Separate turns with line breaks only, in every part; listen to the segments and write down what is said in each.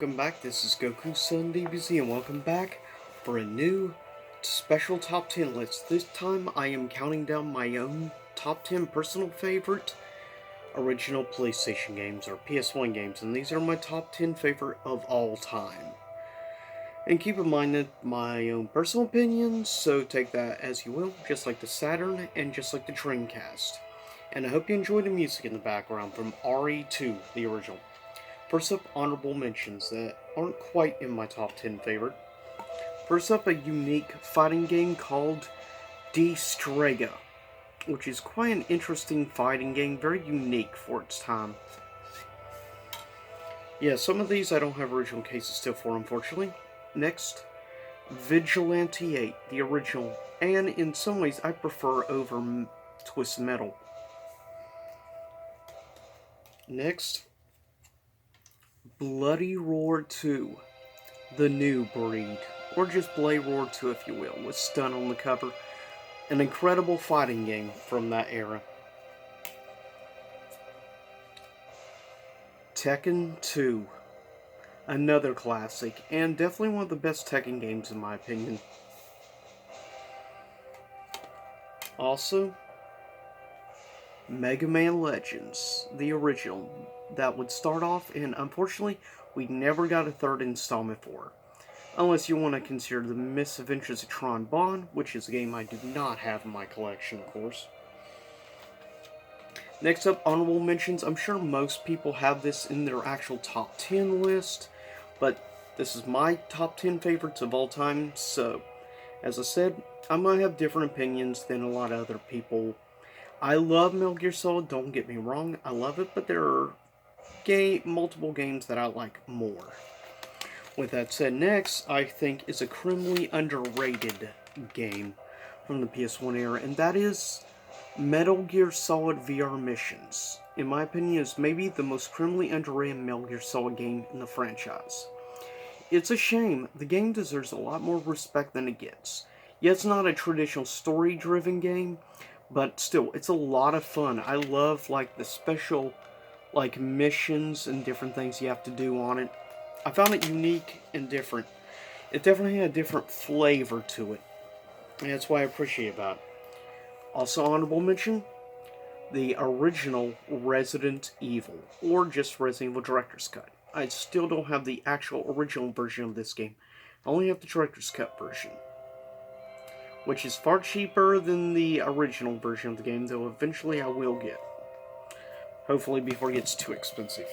Welcome back, this is Goku Sun DBZ, and welcome back for a new special top 10 list. This time I am counting down my own top 10 personal favorite original PlayStation games, or PS1 games, and these are my top 10 favorite of all time. And keep in mind that my own personal opinions, so take that as you will, just like the Saturn and just like the Dreamcast. And I hope you enjoy the music in the background from RE2, the original. First up, honorable mentions that aren't quite in my top 10 favorite. First up, a unique fighting game called D Strega, which is quite an interesting fighting game, very unique for its time. Yeah, some of these I don't have original cases still for, unfortunately. Next, Vigilante 8, the original, and in some ways I prefer over Twist Metal. Next, Bloody Roar 2, The New Breed, or just Bloody Roar 2 if you will, with Stun on the cover. An incredible fighting game from that era. Tekken 2, another classic, and definitely one of the best Tekken games in my opinion. Also, Mega Man Legends, the original, that would start off, and unfortunately, we never got a third installment for. Unless you want to consider the Misadventures of Tron Bonne, which is a game I do not have in my collection, of course. Next up, honorable mentions. I'm sure most people have this in their actual top 10 list, but this is my top 10 favorites of all time, so, as I said, I might have different opinions than a lot of other people. I love Metal Gear Solid, don't get me wrong, I love it, but there are multiple games that I like more. With that said, next, I think is a criminally underrated game from the PS1 era, and that is Metal Gear Solid VR Missions. In my opinion, is maybe the most criminally underrated Metal Gear Solid game in the franchise. It's a shame, the game deserves a lot more respect than it gets. Yeah, it's not a traditional story-driven game, but still, it's a lot of fun. I love, the special, missions and different things you have to do on it. I found it unique and different. It definitely had a different flavor to it, and that's what I appreciate about it. Also honorable mention, the original Resident Evil, or just Resident Evil Director's Cut. I still don't have the actual original version of this game. I only have the Director's Cut version, which is far cheaper than the original version of the game, though eventually I will get. Hopefully before it gets too expensive.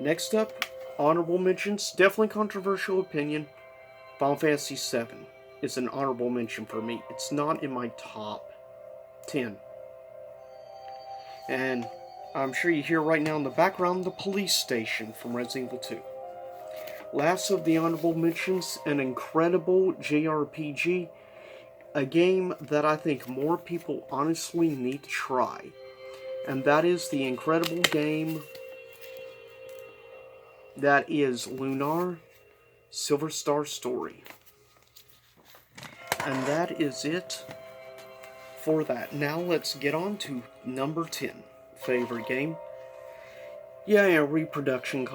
Next up, honorable mentions, definitely controversial opinion, Final Fantasy VII is an honorable mention for me. It's not in my top 10. And I'm sure you hear right now in the background the police station from Resident Evil 2. Last of the honorable mentions, an incredible JRPG, a game that I think more people honestly need to try. And that is the incredible game that is Lunar Silver Star Story. And that is it for that. Now let's get on to number 10 favorite game. Yeah, reproduction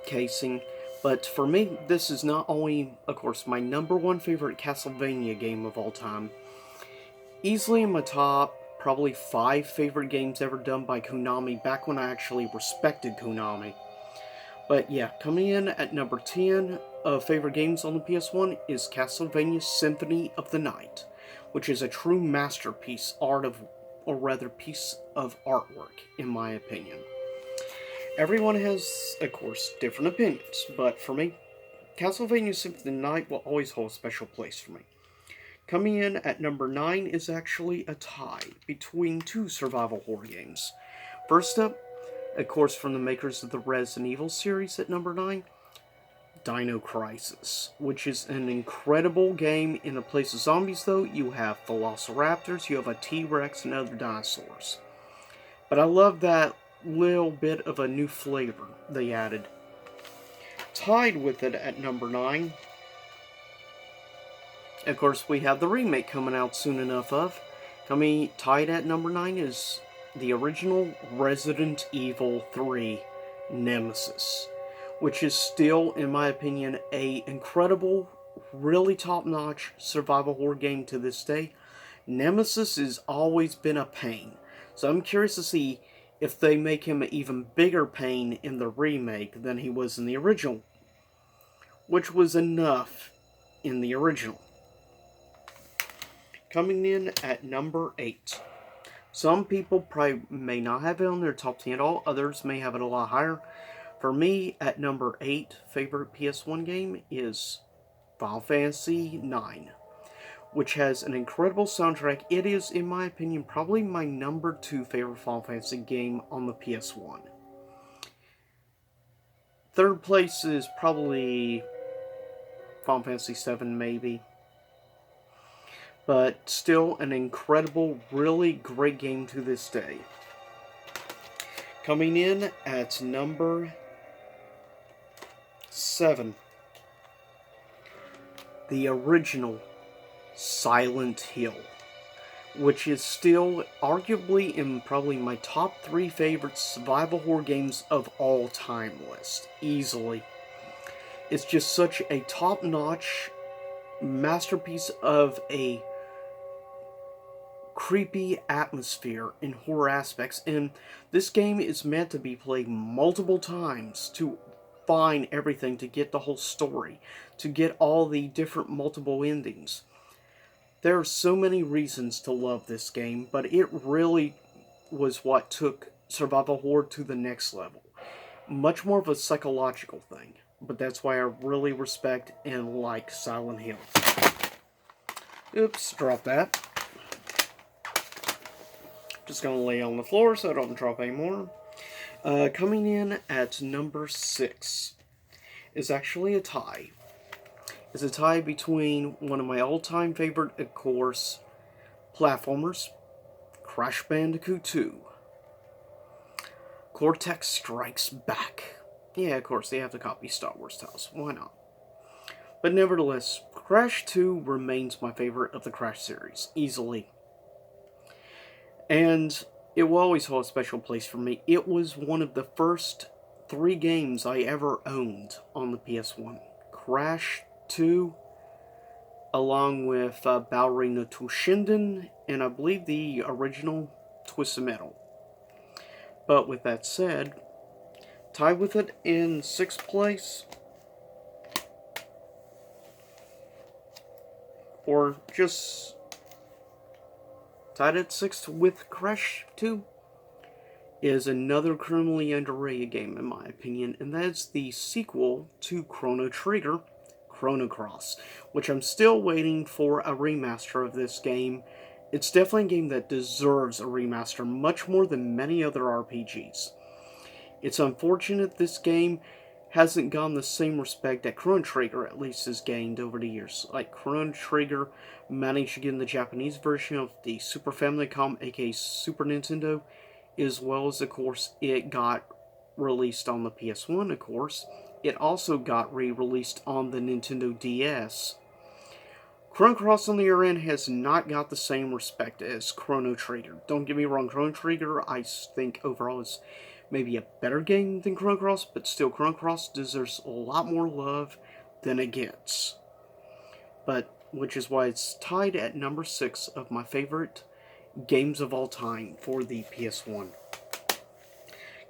casing, but for me, this is not only, of course, my number one favorite Castlevania game of all time. Easily in my top, probably 5 favorite games ever done by Konami, back when I actually respected Konami. But yeah, coming in at number 10 of favorite games on the PS1 is Castlevania Symphony of the Night, which is a true masterpiece, piece of artwork, in my opinion. Everyone has, of course, different opinions, but for me, Castlevania Symphony of the Night will always hold a special place for me. Coming in at number 9 is actually a tie between 2 survival horror games. First up, of course, from the makers of the Resident Evil series at number 9, Dino Crisis, which is an incredible game. In the place of zombies, though, you have velociraptors, you have a T-Rex, and other dinosaurs. But I love that little bit of a new flavor they added. Tied with it at number 9, of course, we have the remake coming out soon enough of. Tied at number 9 is the original Resident Evil 3 Nemesis, which is still, in my opinion, a incredible, really top-notch survival horror game to this day. Nemesis has always been a pain, so I'm curious to see if they make him an even bigger pain in the remake than he was in the original, which was enough in the original. Coming in at number 8. Some people probably may not have it on their top 10 at all, others may have it a lot higher. For me, at number 8, favorite PS1 game is Final Fantasy IX, which has an incredible soundtrack. It is, in my opinion, probably my number 2 favorite Final Fantasy game on the PS1. Third place is probably Final Fantasy VII, maybe. But still an incredible, really great game to this day. Coming in at number 7. The original Silent Hill, which is still arguably in probably my top 3 favorite survival horror games of all time list, easily. It's just such a top-notch masterpiece of a creepy atmosphere and horror aspects, and this game is meant to be played multiple times to find everything, to get the whole story, to get all the different multiple endings. There are so many reasons to love this game, but it really was what took survival horror to the next level. Much more of a psychological thing, but that's why I really respect and like Silent Hill. Oops, drop that. Just gonna lay on the floor so I don't drop anymore. Coming in at number 6 is actually a tie. It's a tie between one of my all-time favorite, of course, platformers, Crash Bandicoot 2. Cortex Strikes Back. Yeah, of course, they have to copy Star Wars titles. Why not? But nevertheless, Crash 2 remains my favorite of the Crash series, easily. And it will always hold a special place for me. It was one of the first 3 games I ever owned on the PS1. Crash 2, along with Ballerina Toshinden, and I believe the original Twisted Metal. But with that said, tied with it in 6th place, or just tied at 6th with Crash 2, is another criminally underrated game in my opinion, and that is the sequel to Chrono Trigger, Chrono Cross, which I'm still waiting for a remaster of this game. It's definitely a game that deserves a remaster much more than many other RPGs. It's unfortunate this game hasn't gotten the same respect that Chrono Trigger at least has gained over the years. Like, Chrono Trigger managed to get in the Japanese version of the Super Famicom, aka Super Nintendo, as well as, of course, it got released on the PS1, of course. It also got re-released on the Nintendo DS. Chrono Cross, on the other end, has not got the same respect as Chrono Trigger. Don't get me wrong, Chrono Trigger, I think, overall is maybe a better game than Chrono Cross, but still, Chrono Cross deserves a lot more love than it gets. But, which is why it's tied at number 6 of my favorite games of all time for the PS1.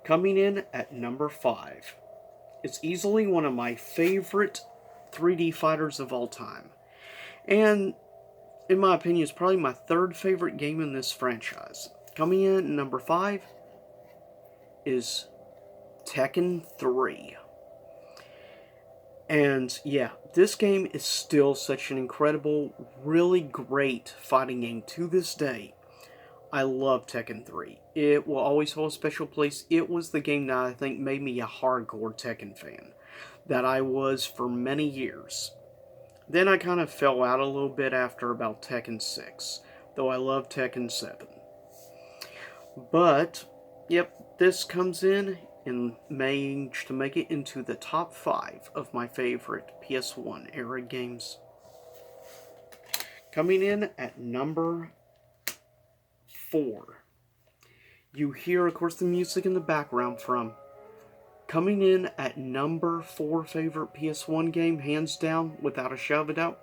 Coming in at number 5. It's easily one of my favorite 3D fighters of all time. And, in my opinion, it's probably my 3rd favorite game in this franchise. Coming in at number 5 is Tekken 3. And yeah, this game is still such an incredible, really great fighting game to this day. I love Tekken 3. It will always hold a special place. It was the game that I think made me a hardcore Tekken fan, that I was for many years. Then I kind of fell out a little bit after about Tekken 6, though I love Tekken 7. But, yep, this comes in and managed to make it into the top 5 of my favorite PS1 era games. Coming in at number 4. You hear, of course, the music in the background from Coming in at number 4 favorite PS1 game, hands down, without a shadow of a doubt,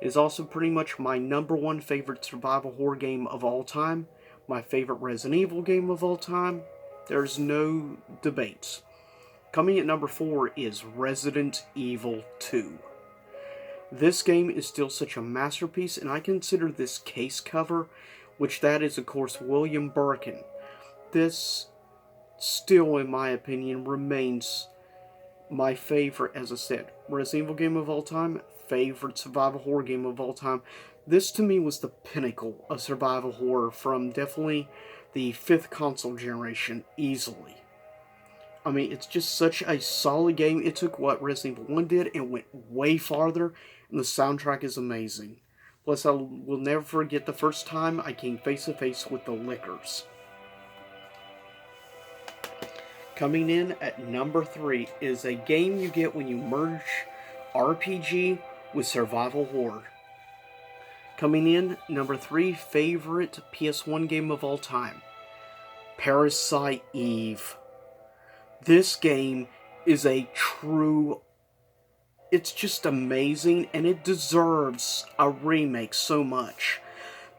is also pretty much my number 1 favorite survival horror game of all time, my favorite Resident Evil game of all time. There's no debates. Coming at number 4 is Resident Evil 2. This game is still such a masterpiece, and I consider this case cover, which that is of course William Birkin. This still, in my opinion, remains my favorite, as I said, Resident Evil game of all time, favorite survival horror game of all time. This to me was the pinnacle of survival horror from definitely the 5th console generation, easily. I mean, it's just such a solid game. It took what Resident Evil 1 did and went way farther, and the soundtrack is amazing. Plus, I will never forget the first time I came face to face with the Lickers. Coming in at number 3 is a game you get when you merge RPG with survival horror. Coming in, number 3 favorite PS1 game of all time, Parasite Eve. This game is a true... It's just amazing, and it deserves a remake so much.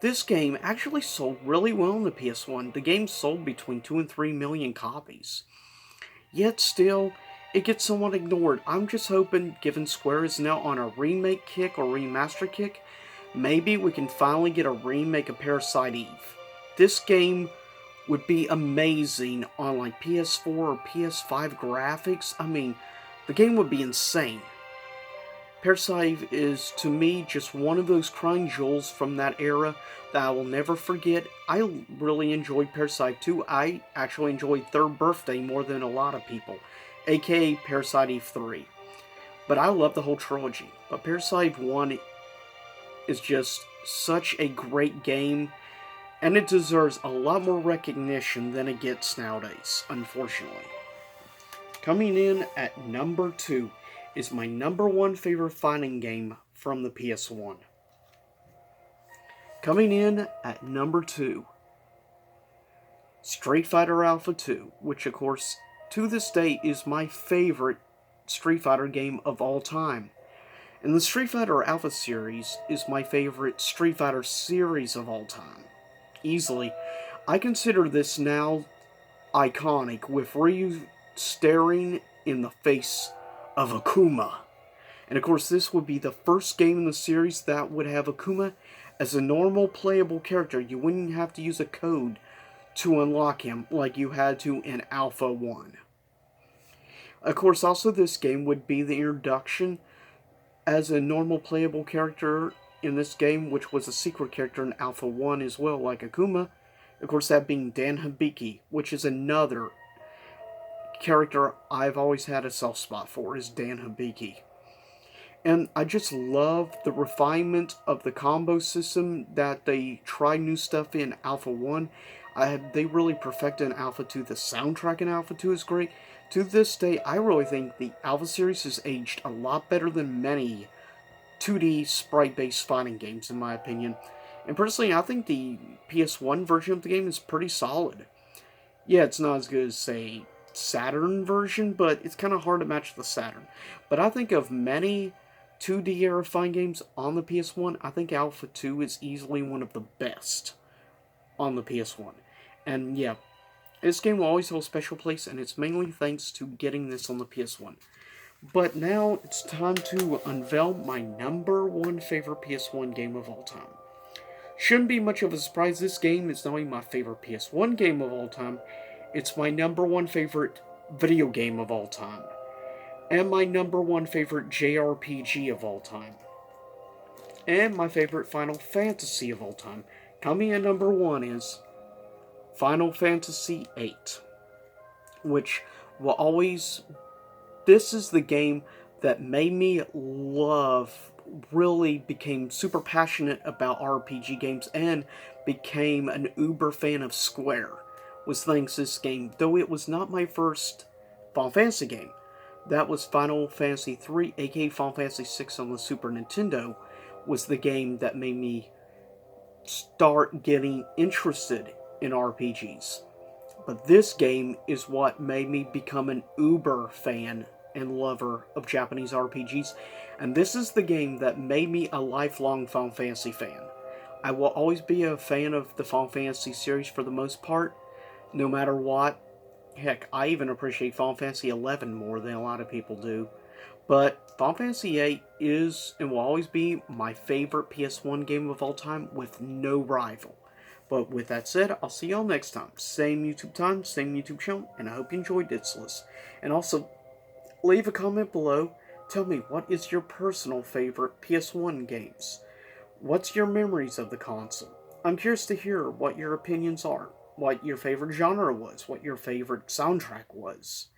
This game actually sold really well on the PS1. The game sold between 2 and 3 million copies. Yet still, it gets somewhat ignored. I'm just hoping, given Square is now on a remake kick or remaster kick, maybe we can finally get a remake of Parasite Eve. This game would be amazing on like PS4 or PS5 graphics. I mean, the game would be insane. Parasite Eve is, to me, just one of those crying jewels from that era that I will never forget. I really enjoyed Parasite 2. I actually enjoyed Third Birthday more than a lot of people, aka Parasite Eve 3. But I love the whole trilogy. But Parasite 1 is just such a great game, and it deserves a lot more recognition than it gets nowadays, unfortunately. Coming in at number 2 is my number 1 favorite fighting game from the PS1. Coming in at number 2, Street Fighter Alpha 2, which of course, to this day, is my favorite Street Fighter game of all time. And the Street Fighter Alpha series is my favorite Street Fighter series of all time. Easily. I consider this now iconic, with Ryu staring in the face of Akuma. And of course, this would be the first game in the series that would have Akuma as a normal playable character. You wouldn't have to use a code to unlock him like you had to in Alpha 1. Of course, also this game would be the introduction as a normal playable character in this game, which was a secret character in Alpha 1 as well, like Akuma. Of course, that being Dan Hibiki, which is another character I've always had a soft spot for, is Dan Hibiki. And I just love the refinement of the combo system that they try new stuff in Alpha 1. They really perfected in Alpha 2. The soundtrack in Alpha 2 is great. To this day, I really think the Alpha series has aged a lot better than many 2D sprite-based fighting games, in my opinion. And personally, I think the PS1 version of the game is pretty solid. Yeah, it's not as good as, say, Saturn version, but it's kind of hard to match the Saturn. But I think of many 2D era fighting games on the PS1, I think Alpha 2 is easily one of the best on the PS1. And yeah, this game will always hold a special place, and it's mainly thanks to getting this on the PS1. But now it's time to unveil my number 1 favorite PS1 game of all time. Shouldn't be much of a surprise, this game is not only my favorite PS1 game of all time, it's my number 1 favorite video game of all time, and my number 1 favorite JRPG of all time, and my favorite Final Fantasy of all time. Coming in number 1 is Final Fantasy VIII, which will always... This is the game that made me really became super passionate about RPG games, and became an uber fan of Square, was thanks to this game. Though it was not my first Final Fantasy game. That was Final Fantasy III, aka Final Fantasy VI on the Super Nintendo, was the game that made me start getting interested in RPGs. But this game is what made me become an uber fan and lover of Japanese RPGs, and this is the game that made me a lifelong Final Fantasy fan. I will always be a fan of the Final Fantasy series for the most part, no matter what. Heck, I even appreciate Final Fantasy XI more than a lot of people do. But Final Fantasy VIII is and will always be my favorite PS1 game of all time with no rival. But with that said, I'll see y'all next time. Same YouTube time, same YouTube channel, and I hope you enjoyed this list. And also, leave a comment below. Tell me, what is your personal favorite PS1 games? What's your memories of the console? I'm curious to hear what your opinions are, what your favorite genre was, what your favorite soundtrack was.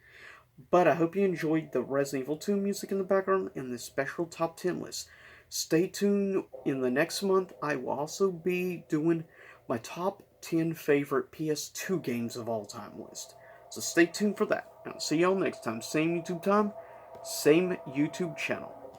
But I hope you enjoyed the Resident Evil 2 music in the background and this special top 10 list. Stay tuned. In the next month, I will also be doing my top 10 favorite PS2 games of all time list. So stay tuned for that. And I'll see y'all next time. Same YouTube time, same YouTube channel.